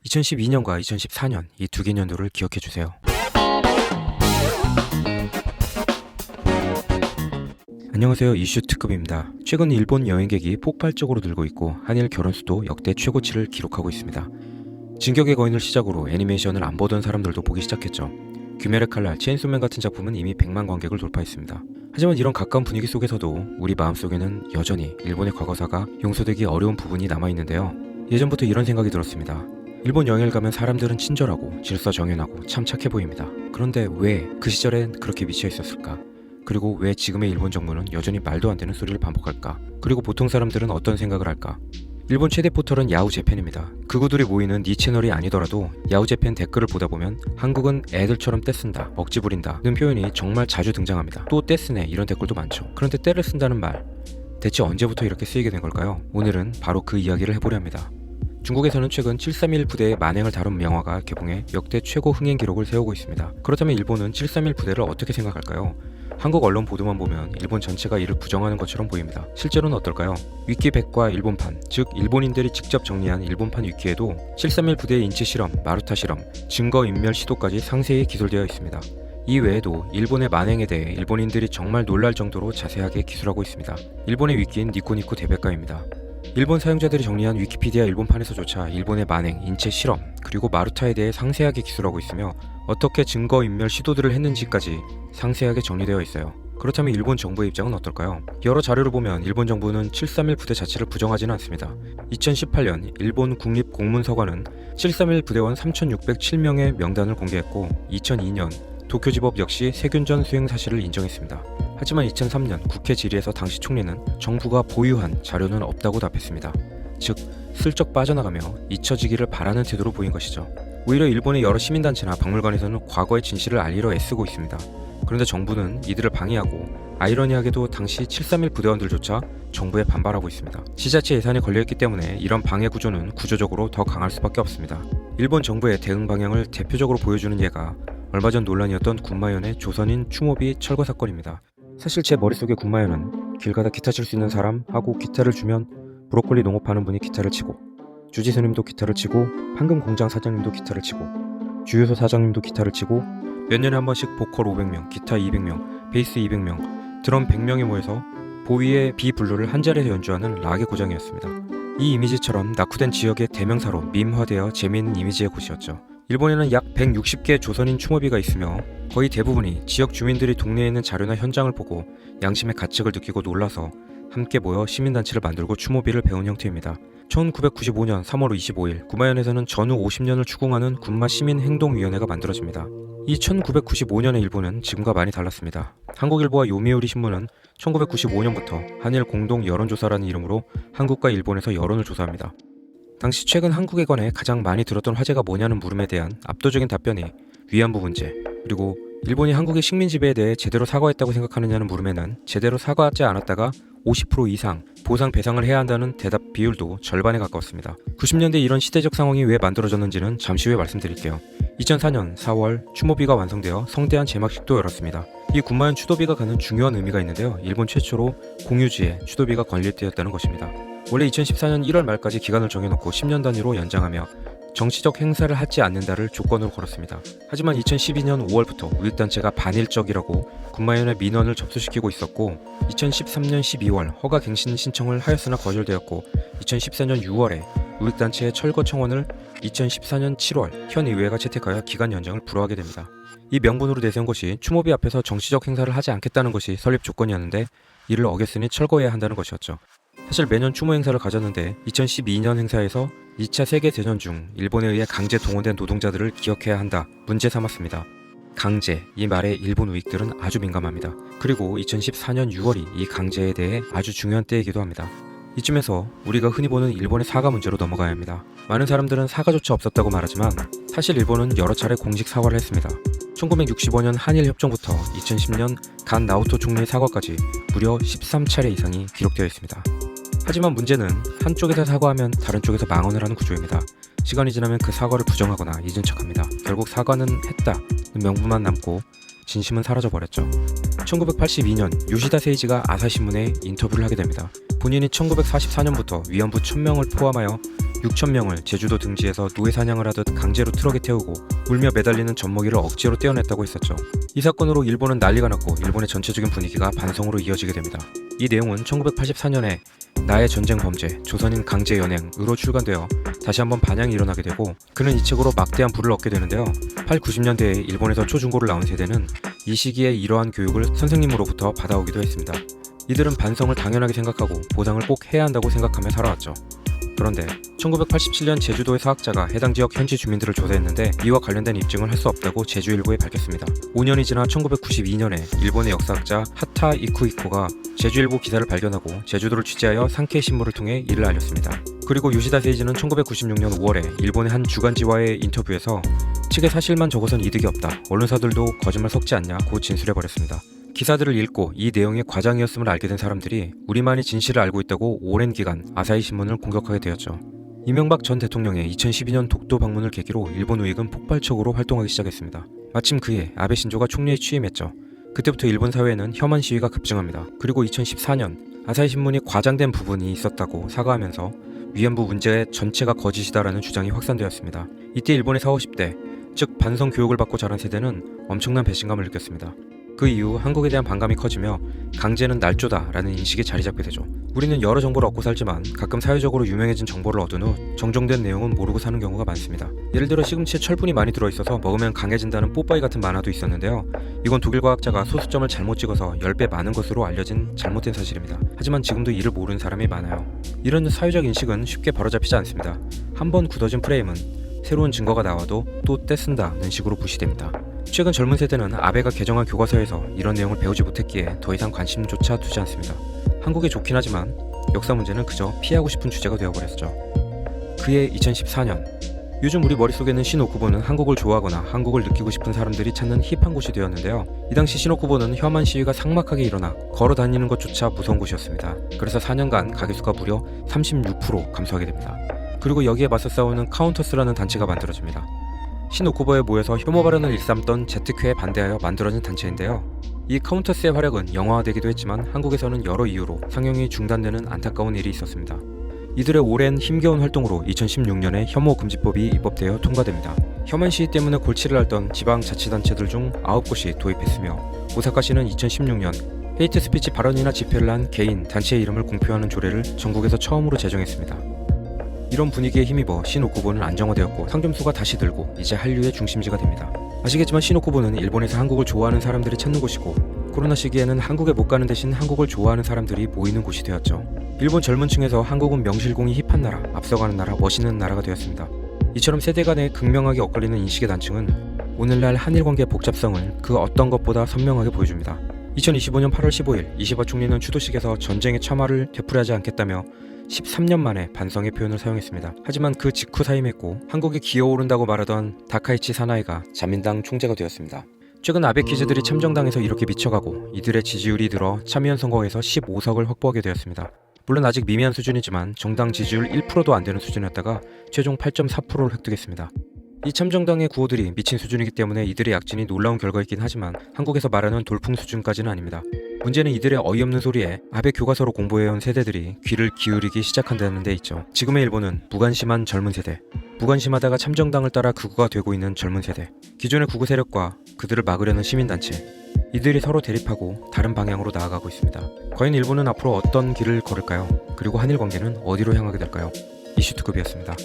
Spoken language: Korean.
2012년과 2014년 이 두 개 년도를 기억해 주세요. 안녕하세요. 이슈 특급입니다. 최근 일본 여행객이 폭발적으로 늘고 있고 한일 결혼 수도 역대 최고치를 기록하고 있습니다. 진격의 거인을 시작으로 애니메이션을 안 보던 사람들도 보기 시작했죠. 귀멸의 칼날, 체인소맨 같은 작품은 이미 100만 관객을 돌파했습니다. 하지만 이런 가까운 분위기 속에서도 우리 마음속에는 여전히 일본의 과거사가 용서되기 어려운 부분이 남아있는데요. 예전부터 이런 생각이 들었습니다. 일본 여행을 가면 사람들은 친절하고 질서정연하고 참 착해 보입니다. 그런데 왜 그 시절엔 그렇게 미쳐 있었을까? 그리고 왜 지금의 일본 정부는 여전히 말도 안 되는 소리를 반복할까? 그리고 보통 사람들은 어떤 생각을 할까? 일본 최대 포털은 야후재팬입니다. 그구들이 모이는 니 채널이 아니더라도 야후재팬 댓글을 보다 보면 한국은 애들처럼 떼쓴다, 억지 부린다는 표현이 정말 자주 등장합니다. 또 떼쓰네 이런 댓글도 많죠. 그런데 떼를 쓴다는 말, 대체 언제부터 이렇게 쓰이게 된 걸까요? 오늘은 바로 그 이야기를 해보려 합니다. 중국에서는 최근 731 부대의 만행을 다룬 명화가 개봉해 역대 최고 흥행 기록을 세우고 있습니다. 그렇다면 일본은 731 부대를 어떻게 생각할까요? 한국 언론 보도만 보면 일본 전체가 이를 부정하는 것처럼 보입니다. 실제로는 어떨까요? 위키백과 일본판, 즉 일본인들이 직접 정리한 일본판 위키에도 731 부대의 인체 실험, 마루타 실험, 증거인멸 시도까지 상세히 기술되어 있습니다. 이 외에도 일본의 만행에 대해 일본인들이 정말 놀랄 정도로 자세하게 기술하고 있습니다. 일본의 위키인 니코니코 대백과입니다. 일본 사용자들이 정리한 위키피디아 일본판에서조차 일본의 만행, 인체 실험, 그리고 마루타에 대해 상세하게 기술하고 있으며 어떻게 증거인멸 시도들을 했는지까지 상세하게 정리되어 있어요. 그렇다면 일본 정부의 입장은 어떨까요? 여러 자료를 보면 일본 정부는 731 부대 자체를 부정하지는 않습니다. 2018년 일본 국립공문서관은 731 부대원 3,607명의 명단을 공개했고 2002년 도쿄지법 역시 세균전 수행 사실을 인정했습니다. 하지만 2003년 국회 질의에서 당시 총리는 정부가 보유한 자료는 없다고 답했습니다. 즉, 슬쩍 빠져나가며 잊혀지기를 바라는 태도로 보인 것이죠. 오히려 일본의 여러 시민단체나 박물관에서는 과거의 진실을 알리려 애쓰고 있습니다. 그런데 정부는 이들을 방해하고 아이러니하게도 당시 731 부대원들조차 정부에 반발하고 있습니다. 지자체 예산이 걸려있기 때문에 이런 방해 구조는 구조적으로 더 강할 수밖에 없습니다. 일본 정부의 대응 방향을 대표적으로 보여주는 예가 얼마 전 논란이었던 군마현의 조선인 추모비 철거 사건입니다. 사실 제 머릿속에 군마현은 길 가다 기타 칠 수 있는 사람 하고 기타를 주면 브로콜리 농업하는 분이 기타를 치고 주지 스님도 기타를 치고 판금 공장 사장님도 기타를 치고 주유소 사장님도 기타를 치고 몇 년에 한 번씩 보컬 500명, 기타 200명, 베이스 200명, 드럼 100명이 모여서 보위의 비블루를 한 자리에서 연주하는 락의 고장이었습니다. 이 이미지처럼 낙후된 지역의 대명사로 밈화되어 재미있는 이미지의 곳이었죠. 일본에는 약 160개 조선인 추모비가 있으며 거의 대부분이 지역 주민들이 동네에 있는 자료나 현장을 보고 양심의 가책을 느끼고 놀라서 함께 모여 시민단체를 만들고 추모비를 배운 형태입니다. 1995년 3월 25일 구마현에서는 전후 50년을 추궁하는 군마 시민행동위원회가 만들어집니다. 이 1995년의 일본은 지금과 많이 달랐습니다. 한국일보와 요미우리 신문은 1995년부터 한일 공동 여론조사라는 이름으로 한국과 일본에서 여론을 조사합니다. 당시 최근 한국에 관해 가장 많이 들었던 화제가 뭐냐는 물음에 대한 압도적인 답변이 위안부 문제, 그리고 일본이 한국의 식민 지배에 대해 제대로 사과했다고 생각하느냐는 물음에는 제대로 사과하지 않았다가 50% 이상 보상 배상을 해야 한다는 대답 비율도 절반에 가까웠습니다. 90년대 이런 시대적 상황이 왜 만들어졌는지는 잠시 후에 말씀드릴게요. 2004년 4월 추모비가 완성되어 성대한 제막식도 열었습니다. 이 군마현 추도비가 가는 중요한 의미가 있는데요. 일본 최초로 공유지에 추도비가 건립되었다는 것입니다. 원래 2014년 1월 말까지 기간을 정해놓고 10년 단위로 연장하며 정치적 행사를 하지 않는다를 조건으로 걸었습니다. 하지만 2012년 5월부터 우익단체가 반일적이라고 군마현의 민원을 접수시키고 있었고 2013년 12월 허가 갱신 신청을 하였으나 거절되었고 2014년 6월에 우익단체의 철거 청원을 2014년 7월 현 의회가 채택하여 기간 연장을 불허하게 됩니다. 이 명분으로 내세운 것이 추모비 앞에서 정치적 행사를 하지 않겠다는 것이 설립 조건이었는데 이를 어겼으니 철거해야 한다는 것이었죠. 사실 매년 추모 행사를 가졌는데 2012년 행사에서 2차 세계대전 중 일본에 의해 강제 동원된 노동자들을 기억해야 한다 문제 삼았습니다. 강제, 이 말에 일본 우익들은 아주 민감합니다. 그리고 2014년 6월이 이 강제에 대해 아주 중요한 때이기도 합니다. 이쯤에서 우리가 흔히 보는 일본의 사과 문제로 넘어가야 합니다. 많은 사람들은 사과조차 없었다고 말하지만 사실 일본은 여러 차례 공식 사과를 했습니다. 1965년 한일협정부터 2010년 간 나오토 총리의 사과까지 무려 13차례 이상이 기록되어 있습니다. 하지만 문제는 한쪽에서 사과하면 다른 쪽에서 망언을 하는 구조입니다. 시간이 지나면 그 사과를 부정하거나 잊은 척합니다. 결국 사과는 했다는 명분만 남고 진심은 사라져버렸죠. 1982년 요시다 세이지가 아사히신문에 인터뷰를 하게 됩니다. 본인이 1944년부터 위안부 1000명을 포함하여 6000명을 제주도 등지에서 노예 사냥을 하듯 강제로 트럭에 태우고 울며 매달리는 젖먹이를 억지로 떼어냈다고 했었죠. 이 사건으로 일본은 난리가 났고 일본의 전체적인 분위기가 반성으로 이어지게 됩니다. 이 내용은 1984년에 나의 전쟁 범죄, 조선인 강제 연행으로 출간되어 다시 한번 반향이 일어나게 되고 그는 이 책으로 막대한 부를 얻게 되는데요. 8, 90년대에 일본에서 초중고를 나온 세대는 이 시기에 이러한 교육을 선생님으로부터 받아오기도 했습니다. 이들은 반성을 당연하게 생각하고 보상을 꼭 해야 한다고 생각하며 살아왔죠. 그런데 1987년 제주도의 사학자가 해당 지역 현지 주민들을 조사했는데 이와 관련된 입증을 할 수 없다고 제주일보에 밝혔습니다. 5년이 지나 1992년에 일본의 역사학자 하타 이쿠이코가 제주일보 기사를 발견하고 제주도를 취재하여 상케이 신문을 통해 이를 알렸습니다. 그리고 요시다 세이지는 1996년 5월에 일본의 한 주간지와의 인터뷰에서 측의 사실만 적어선 이득이 없다. 언론사들도 거짓말 섞지 않냐고 진술해버렸습니다. 기사들을 읽고 이 내용이 과장이었음을 알게 된 사람들이 우리만이 진실을 알고 있다고 오랜 기간 아사히 신문을 공격하게 되었죠. 이명박 전 대통령의 2012년 독도 방문을 계기로 일본 우익은 폭발적으로 활동하기 시작했습니다. 마침 그해 아베 신조가 총리에 취임했죠. 그때부터 일본 사회에는 혐한 시위가 급증합니다. 그리고 2014년 아사히 신문이 과장된 부분이 있었다고 사과하면서 위안부 문제 전체가 거짓이다라는 주장이 확산되었습니다. 이때 일본의 40, 50대, 즉 반성 교육을 받고 자란 세대는 엄청난 배신감을 느꼈습니다. 그 이후 한국에 대한 반감이 커지며 강제는 날조다라는 인식이 자리 잡게 되죠. 우리는 여러 정보를 얻고 살지만 가끔 사회적으로 유명해진 정보를 얻은 후 정정된 내용은 모르고 사는 경우가 많습니다. 예를 들어 시금치에 철분이 많이 들어있어서 먹으면 강해진다는 뽀빠이 같은 만화도 있었는데요. 이건 독일 과학자가 소수점을 잘못 찍어서 10배 많은 것으로 알려진 잘못된 사실입니다. 하지만 지금도 이를 모르는 사람이 많아요. 이런 사회적 인식은 쉽게 바로잡히지 않습니다. 한번 굳어진 프레임은 새로운 증거가 나와도 또 떼쓴다는 식으로 무시됩니다. 최근 젊은 세대는 아베가 개정한 교과서에서 이런 내용을 배우지 못했기에 더 이상 관심조차 두지 않습니다. 한국에 좋긴 하지만 역사 문제는 그저 피하고 싶은 주제가 되어버렸죠. 그해 2014년 요즘 우리 머릿속에는 신오쿠보는 한국을 좋아하거나 한국을 느끼고 싶은 사람들이 찾는 힙한 곳이 되었는데요. 이 당시 신오쿠보는 혐한 시위가 삭막하게 일어나 걸어 다니는 것조차 무서운 곳이었습니다. 그래서 4년간 가게수가 무려 36% 감소하게 됩니다. 그리고 여기에 맞서 싸우는 카운터스라는 단체가 만들어집니다. 신오쿠보에 모여서 혐오 발언을 일삼던 제트회에 반대하여 만들어진 단체인데요. 이 카운터스의 활약은 영화화되기도 했지만 한국에서는 여러 이유로 상영이 중단되는 안타까운 일이 있었습니다. 이들의 오랜 힘겨운 활동으로 2016년에 혐오금지법이 입법되어 통과됩니다. 혐한 시위 때문에 골치를 앓던 지방자치단체들 중 9곳이 도입했으며 오사카시는 2016년 헤이트 스피치 발언이나 집회를 한 개인, 단체의 이름을 공표하는 조례를 전국에서 처음으로 제정했습니다. 이런 분위기에 힘입어 신오쿠보는 안정화되었고 상점수가 다시 늘고 이제 한류의 중심지가 됩니다. 아시겠지만 신오쿠보는 일본에서 한국을 좋아하는 사람들이 찾는 곳이고 코로나 시기에는 한국에 못 가는 대신 한국을 좋아하는 사람들이 모이는 곳이 되었죠. 일본 젊은 층에서 한국은 명실공히 힙한 나라, 앞서가는 나라, 멋있는 나라가 되었습니다. 이처럼 세대 간에 극명하게 엇갈리는 인식의 단층은 오늘날 한일 관계의 복잡성을 그 어떤 것보다 선명하게 보여줍니다. 2025년 8월 15일 이시바 총리는 추도식에서 전쟁의 참화를 되풀이하지 않겠다며 13년 만에 반성의 표현을 사용했습니다. 하지만 그 직후 사임했고 한국이 기어오른다고 말하던 다카이치 사나이가 자민당 총재가 되었습니다. 최근 아베 키즈들이 참정당에서 이렇게 미쳐가고 이들의 지지율이 늘어 참의원 선거에서 15석을 확보하게 되었습니다. 물론 아직 미미한 수준이지만 정당 지지율 1%도 안 되는 수준이었다가 최종 8.4%를 획득했습니다. 이 참정당의 구호들이 미친 수준이기 때문에 이들의 약진이 놀라운 결과이긴 하지만 한국에서 말하는 돌풍 수준까지는 아닙니다. 문제는 이들의 어이없는 소리에 아베 교과서로 공부해온 세대들이 귀를 기울이기 시작한다는 데 있죠. 지금의 일본은 무관심한 젊은 세대, 무관심하다가 참정당을 따라 극우가 되고 있는 젊은 세대, 기존의 극우 세력과 그들을 막으려는 시민단체, 이들이 서로 대립하고 다른 방향으로 나아가고 있습니다. 과연 일본은 앞으로 어떤 길을 걸을까요? 그리고 한일 관계는 어디로 향하게 될까요? 이슈특급이었습니다.